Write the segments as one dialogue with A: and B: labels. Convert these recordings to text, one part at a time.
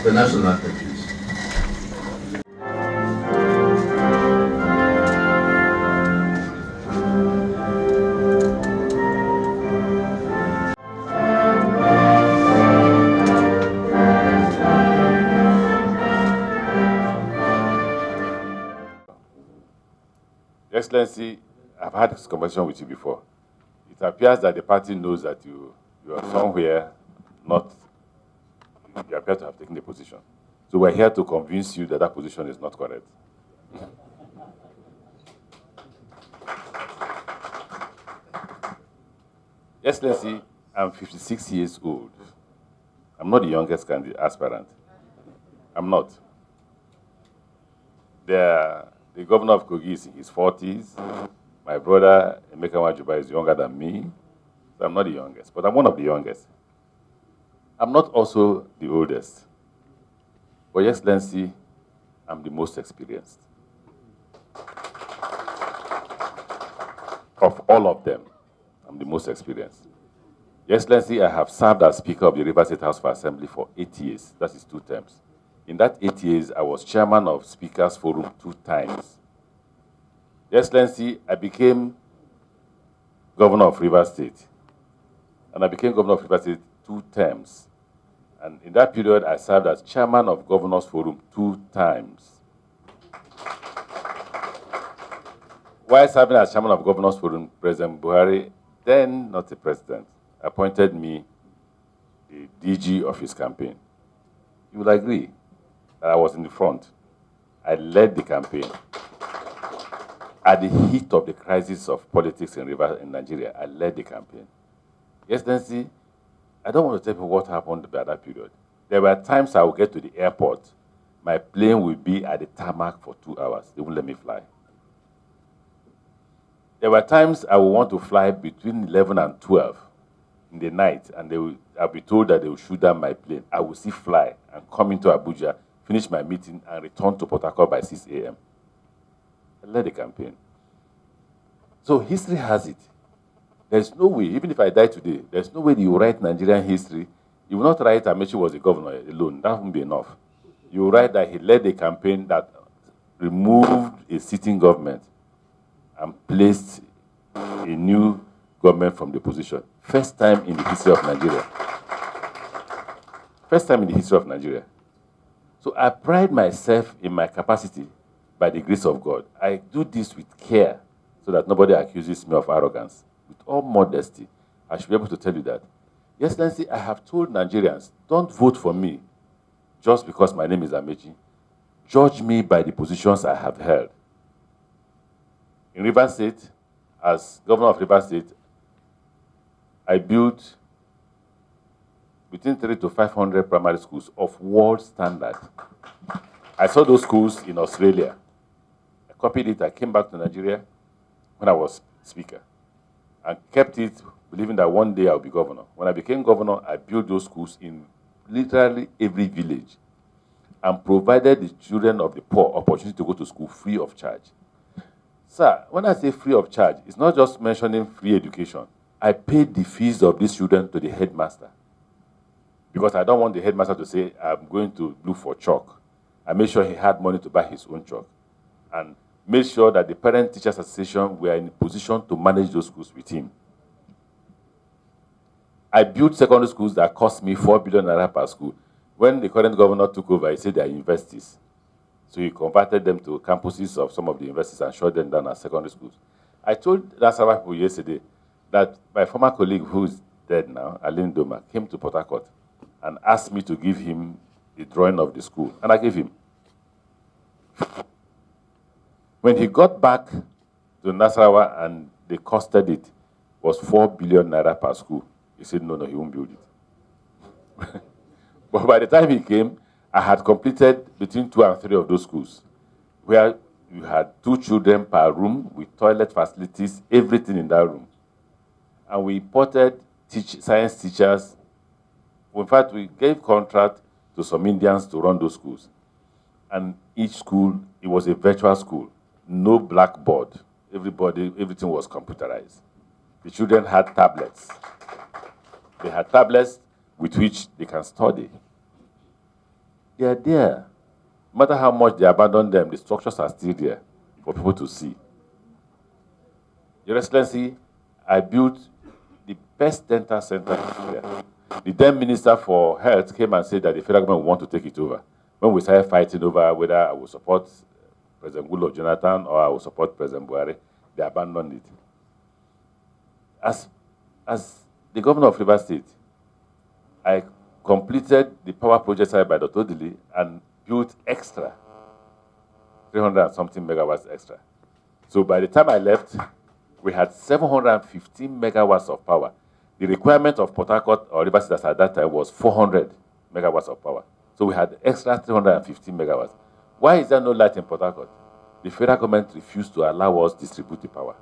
A: The national anthem, please.
B: Your Excellency, I've had this conversation with you before. It appears that the party knows that you are somewhere not, you appear to have taken a position. So we're here to convince you that that position is not correct. Your Excellency, I'm 56 years old. I'm not the youngest aspirant. I'm not. The governor of Kogi is in his 40s. My brother, Emeka Wajuba, is younger than me. So I'm not the youngest, but I'm one of the youngest. I'm not also the oldest. But Your Excellency, I'm the most experienced. Of all of them, I'm the most experienced. Your Excellency, I have served as Speaker of the Rivers State House of Assembly for 8 years. That is 2 terms. In that 8 years, I was chairman of Speakers Forum 2 times. Your Excellency, I became governor of Rivers State. And I became governor of Rivers State 2 terms. And in that period, I served as chairman of Governors Forum 2 times. While serving as chairman of Governors Forum, President Buhari, then not a president, appointed me the DG of his campaign. You will agree that I was in the front. I led the campaign. At the heat of the crisis of politics in Nigeria, I led the campaign. Your Excellency, I don't want to tell you what happened by that period. There were times I would get to the airport, my plane would be at the tarmac for 2 hours. They wouldn't let me fly. There were times I would want to fly between 11 and 12 in the night, and I'll be told that they will shoot down my plane. I will still fly and come into Abuja, finish my meeting, and return to Port Harcourt by 6 a.m. I led the campaign. So history has it. There's no way, even if I die today, there's no way you write Nigerian history. You will not write Amaechi was a governor alone. That won't be enough. You will write that he led a campaign that removed a sitting government and placed a new government from the position. First time in the history of Nigeria. First time in the history of Nigeria. So I pride myself in my capacity by the grace of God. I do this with care so that nobody accuses me of arrogance. With all modesty, I should be able to tell you that. Your Excellency, I have told Nigerians, don't vote for me just because my name is Amaechi. Judge me by the positions I have held. In Rivers State, as governor of Rivers State, I built between 300 to 500 primary schools of world standard. I saw those schools in Australia. I copied it. I came back to Nigeria when I was Speaker and kept it, believing that one day I'll be governor. When I became governor, I built those schools in literally every village and provided the children of the poor opportunity to go to school free of charge. Sir, when I say free of charge, it's not just mentioning free education. I paid the fees of these children to the headmaster because I don't want the headmaster to say, I'm going to look for chalk. I made sure he had money to buy his own chalk and made sure that the Parent Teachers Association were in a position to manage those schools with him. I built secondary schools that cost me 4 billion naira per school. When the current governor took over, he said they are universities. So he converted them to campuses of some of the universities and shut them down as secondary schools. I told Nasarawa people yesterday that my former colleague, who is dead now, Aline Doma, came to Port Harcourt and asked me to give him the drawing of the school. And I gave him. When he got back to Nasarawa and they costed it, was 4 billion naira per school. He said, no, he won't build it. But by the time he came, I had completed between 2 and 3 of those schools, where you had 2 children per room with toilet facilities, everything in that room. And we imported science teachers. In fact, we gave contract to some Indians to run those schools. And each school, it was a virtual school. No blackboard. Everything was computerized. The children had tablets. They had tablets with which they can study. They are there. No matter how much they abandon them, the structures are still there for people to see. Your Excellency, I built the best dental center in Nigeria. The then Minister for Health came and said that the federal government want to take it over. When we started fighting over whether I would support President Goodluck Jonathan or I would support President Buhari, they abandoned it. As the governor of Rivers State, I completed the power project started by Dr. Odili and built extra, 300 and something megawatts extra. So by the time I left, we had 715 megawatts of power. The requirement of Port Harcourt or Rivers State at that time was 400 megawatts of power. So we had extra 315 megawatts. Why is there no light in Port Harcourt? The federal government refused to allow us to distribute the power.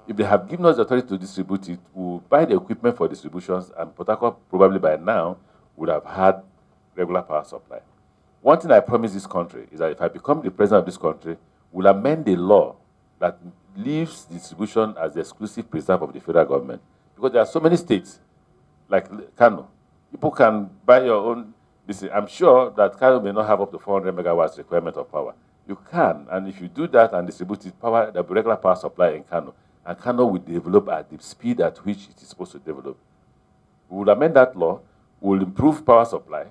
B: If they have given us the authority to distribute it, we'll buy the equipment for distributions, and Port Harcourt probably by now would have had regular power supply. One thing I promise this country is that if I become the president of this country, we'll amend the law that leaves distribution as the exclusive preserve of the federal government. Because there are so many states, like Kano, people can buy your own. I'm sure that Kano may not have up to 400 megawatts requirement of power. You can, and if you do that and distribute it, there'll be regular power supply in Kano. And Kano will develop at the speed at which it is supposed to develop. We will amend that law, we will improve power supply,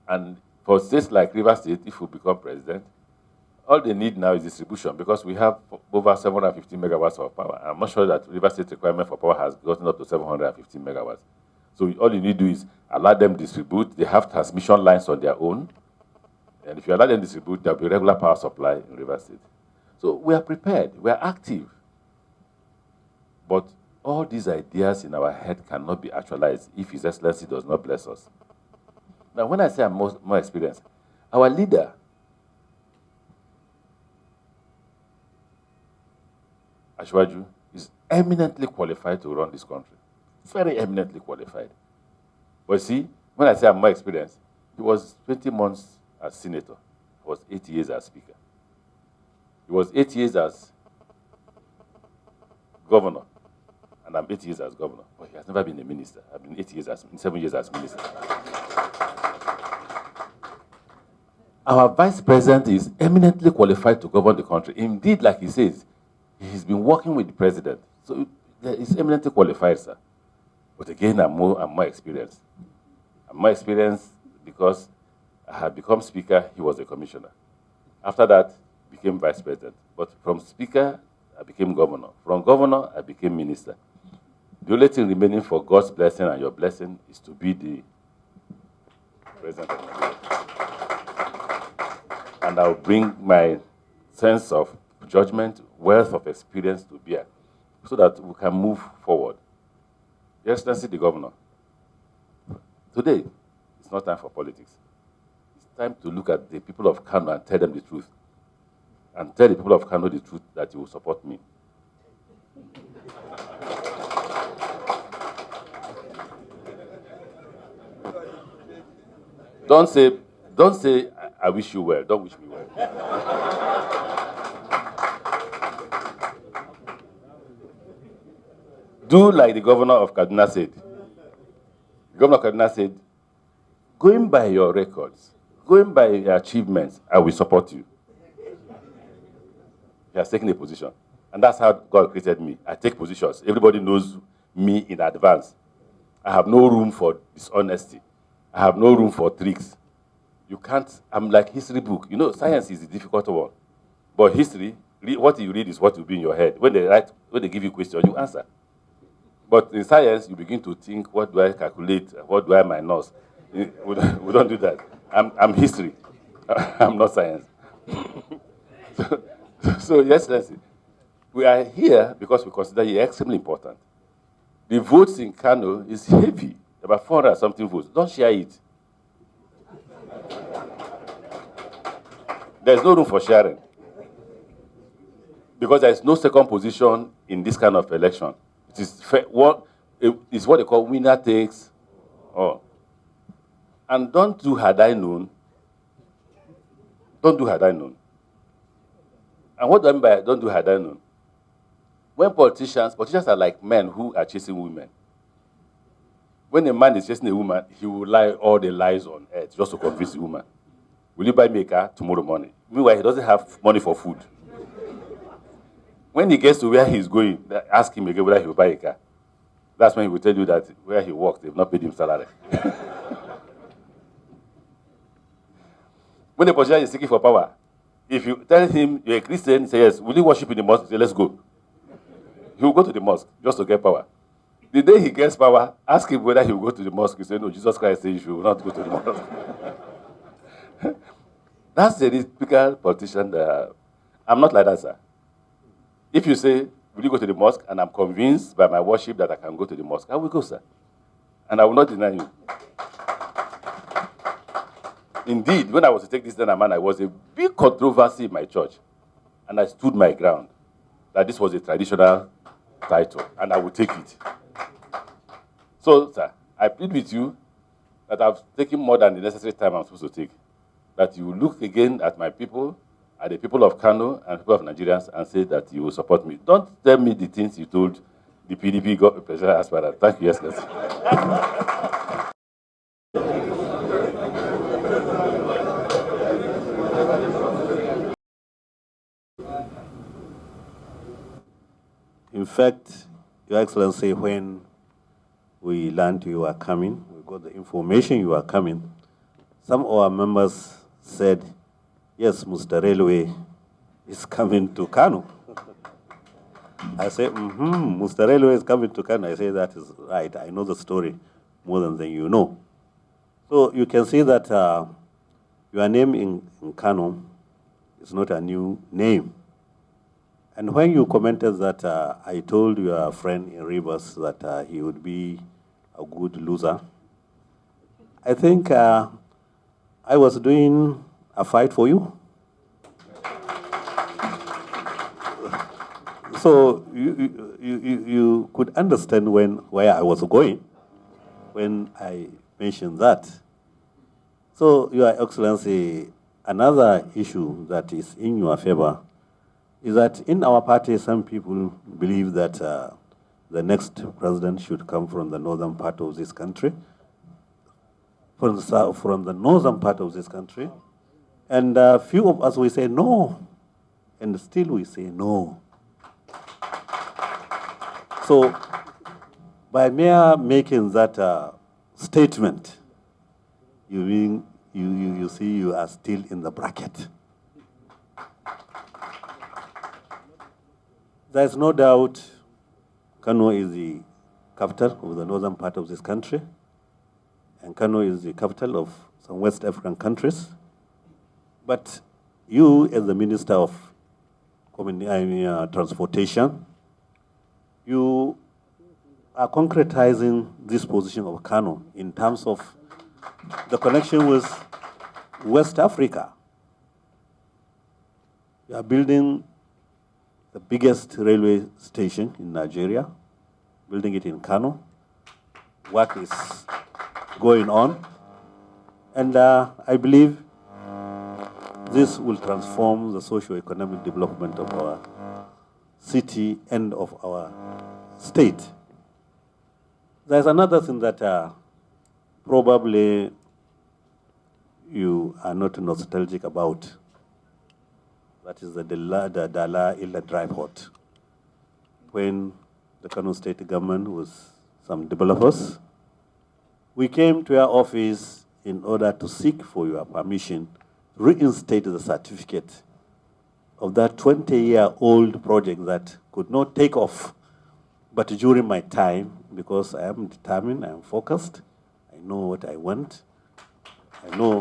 B: and for states like Rivers State, if we become president, all they need now is distribution because we have over 750 megawatts of power. I'm not sure that Rivers State requirement for power has gotten up to 750 megawatts. So all you need to do is allow them distribute. They have transmission lines on their own. And if you allow them distribute, there'll be regular power supply in Rivers State. So we are prepared. We are active. But all these ideas in our head cannot be actualized if His Excellency does not bless us. Now, when I say I'm more experienced, our leader, Ashwaju, is eminently qualified to run this country. Very eminently qualified. But see, when I say I'm more experienced, he was 20 months as senator. He was 8 years as speaker. He was 8 years as governor. And I'm 8 years as governor. But he has never been a minister. I've been 7 years as minister. Our vice president is eminently qualified to govern the country. Indeed, like he says, he's been working with the president. So he's eminently qualified, sir. But again, I'm more experienced. I'm more experienced because I had become speaker, he was a commissioner. After that, became vice president. But from speaker, I became governor. From governor, I became minister. The only thing remaining for God's blessing and your blessing is to be the president of Nigeria. And I'll bring my sense of judgment, wealth of experience to bear so that we can move forward. Your Excellency, the governor, today, it's not time for politics. It's time to look at the people of Kano and tell them the truth. And tell the people of Kano the truth that you will support me. Don't say, I wish you well. Don't wish me well. Do like the governor of Kaduna said. The governor of Kaduna said, going by your records, going by your achievements, I will support you. He has taken a position. And that's how God created me. I take positions. Everybody knows me in advance. I have no room for dishonesty. I have no room for tricks. You can't, I'm like history book. You know, science is a difficult one. But history, what you read is what will be in your head. When they give you a question, you answer. But in science, you begin to think, what do I calculate? What do I minus? We don't do that. I'm history. I'm not science. So yes, we are here because we consider it extremely important. The votes in Kano is heavy, about 400 something votes. Don't share it. There's no room for sharing. Because there is no second position in this kind of election. It is it's what they call winner takes all. And don't do had I known. Don't do had I known. And what do I mean by don't do had I known? When politicians are like men who are chasing women. When a man is chasing a woman, he will lie all the lies on earth just to convince the woman. Will you buy me a car tomorrow morning? Meanwhile, he doesn't have money for food. When he gets to where he's going, ask him again whether he will buy a car. That's when he will tell you that where he works, they've not paid him salary. When the politician is seeking for power, if you tell him you're a Christian, he says, yes, will you worship in the mosque? He says, let's go. He will go to the mosque just to get power. The day he gets power, ask him whether he will go to the mosque. He says, no, Jesus Christ says you should not go to the mosque. That's the typical politician. I'm not like that, sir. If you say, will you go to the mosque? And I'm convinced by my worship that I can go to the mosque, I will go, sir. And I will not deny you. Indeed, when I was to take this NNAMDIKANU, I was a big controversy in my church. And I stood my ground that this was a traditional title, and I would take it. So, sir, I plead with you that I've taken more than the necessary time I'm supposed to take, that you look again at my people, at the people of Kano and people of Nigerians, and say that you will support me. Don't tell me the things you told the PDP presidential aspirant. Thank you, Excellency.
C: In fact, Your Excellency, when we learned you were coming, we got the information you were coming, some of our members said, yes, Mr. Railway is coming to Kano. I said, Mr. Railway is coming to Kano. I say, that is right. I know the story more than you know. So you can see that your name in Kano is not a new name. And when you commented that I told your friend in Rivers that he would be a good loser, I think I was doing a fight for you. So you could understand where I was going when I mentioned that. So, Your Excellency, another issue that is in your favor is that in our party, some people believe that the next president should come from the northern part of this country, from the northern part of this country. And a few of us, we say no, and still we say no. So by mere making that statement, you see you are still in the bracket. There's no doubt Kano is the capital of the northern part of this country, and Kano is the capital of some West African countries. But you, as the Minister of Transportation, you are concretizing this position of Kano in terms of the connection with West Africa. You are building the biggest railway station in Nigeria, building it in Kano. Work is going on. And I believe this will transform the socio-economic development of our city and of our state. There's another thing that probably you are not nostalgic about. That is the Dala Illa Drive Hot. When the Kano State government was some developers, we came to your office in order to seek for your permission to reinstate the certificate of that 20-year-old project that could not take off. But during my time, because I am determined, I am focused, I know what I want, I know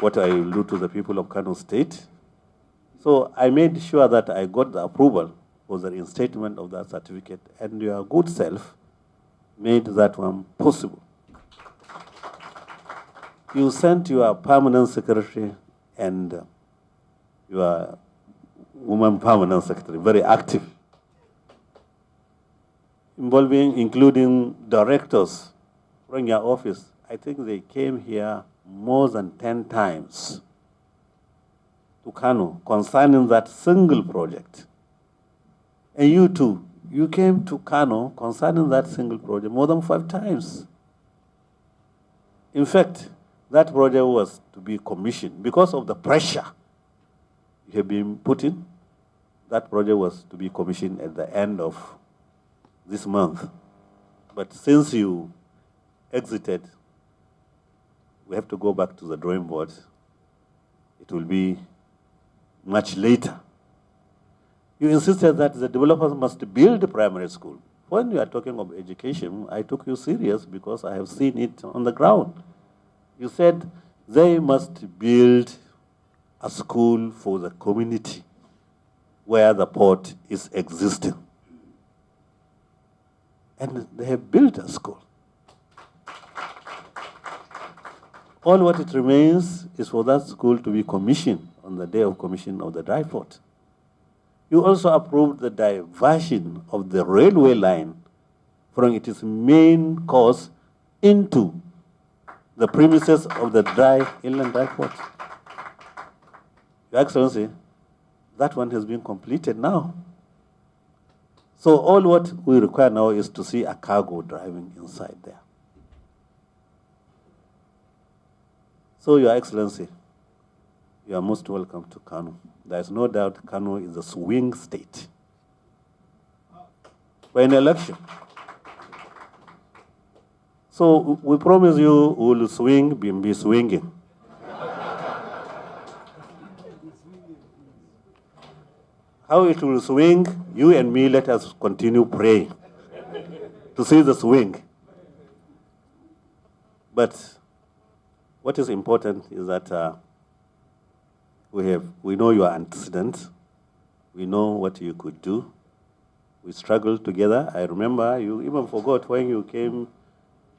C: what I will do to the people of Kano State. So I made sure that I got the approval for the reinstatement of that certificate, and your good self made that one possible. You sent your permanent secretary and your woman permanent secretary, very active. including directors from your office. I think they came here more than 10 times to Kano concerning that single project. And you too, you came to Kano concerning that single project more than 5 times. In fact, that project was to be commissioned because of the pressure you have been put in. That project was to be commissioned at the end of this month. But since you exited, we have to go back to the drawing board. It will be much later. You insisted that the developers must build a primary school. When you are talking of education, I took you serious because I have seen it on the ground. You said they must build a school for the community where the port is existing. And they have built a school. All what it remains is for that school to be commissioned on the day of commission of the dry port. You also approved the diversion of the railway line from its main course into the premises of the inland dry port. Your Excellency, that one has been completed now. So all what we require now is to see a cargo driving inside there. So, Your Excellency, you are most welcome to Kano. There is no doubt Kano is a swing state. For an election. So we promise you we will swing, be swinging. How it will swing, you and me, let us continue praying to see the swing. But what is important is that we know your antecedents. We know what you could do. We struggled together. I remember you even forgot when you came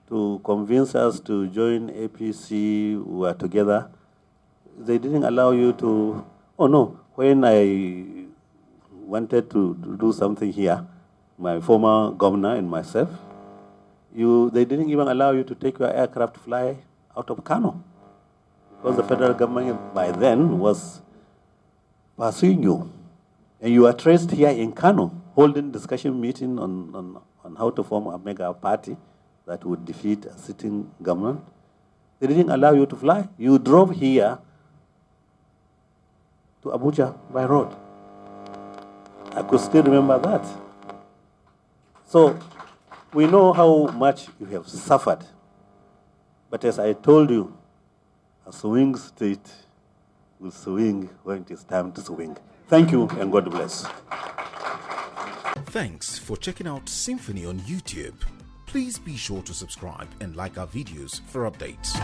C: to convince us to join APC. We were together. They didn't allow you to. Oh no! When I wanted to do something here, my former governor and myself, they didn't even allow you to take your aircraft to fly out of Kano, because the federal government by then was pursuing you. And you were traced here in Kano, holding discussion meeting on how to form a mega party that would defeat a sitting government. They didn't allow you to fly. You drove here to Abuja by road. I could still remember that. So we know how much you have suffered. But as I told you, a swing state will swing when it is time to swing. Thank you and God bless.
D: Thanks for checking out Symphony on YouTube. Please be sure to subscribe and like our videos for updates.